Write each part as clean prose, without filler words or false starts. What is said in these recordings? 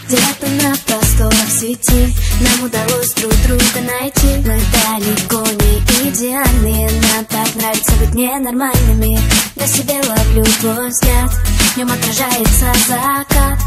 Где-то на просторах сети нам удалось друг друга найти. Мы далеко не идеальные, нам так нравится быть ненормальными. На себе ловлю твой взгляд, в нем отражается закат.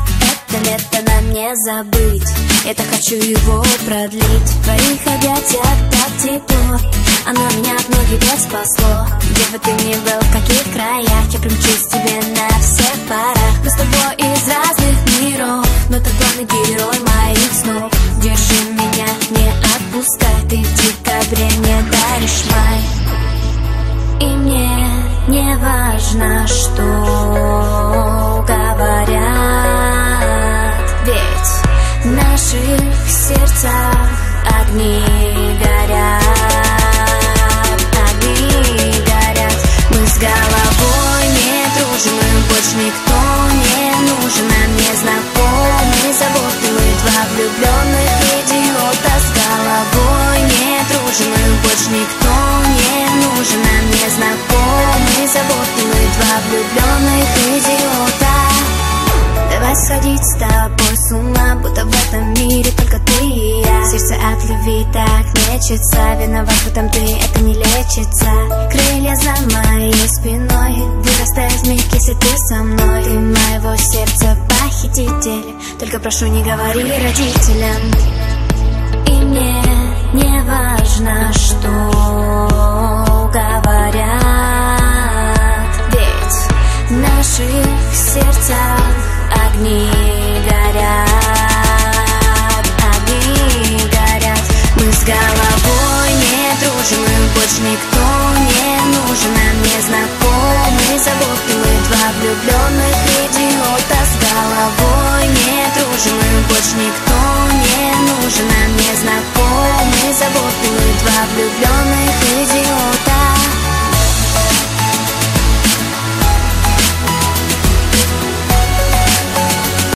Это лето нам не забыть, я так хочу его продлить. В твоих объятиях так тепло, оно меня от многих бед спасло. Где бы ты ни был, в каких краях, я примчусь к тебе на всех парах. Мы с тобой из разных миров, но ты главный герой моих снов. Держи меня, не отпускай, ты в декабре мне даришь май. И мне не важно, что говорят, ведь в наших сердцах огни горят, огни горят. Мы с головой не дружим, мы больше никто не нужен. Нам не знакомы заботы, мы два влюбленных идиота. С головой не дружим, мы больше никто не нужен. Нам не знакомы заботы, мы два влюбленных идиота. Давай сходить с тобой с ума, будто в этом мире только ты и я. Сердце от любви так мечется, виноват в этом ты, это не лечится. Крылья за моей спиной вырастают вмиг, если ты со мной. Ты моего сердца похититель, только прошу, не говори родителям. И мне не важно, что говорят, ведь в наших сердцах огни горят.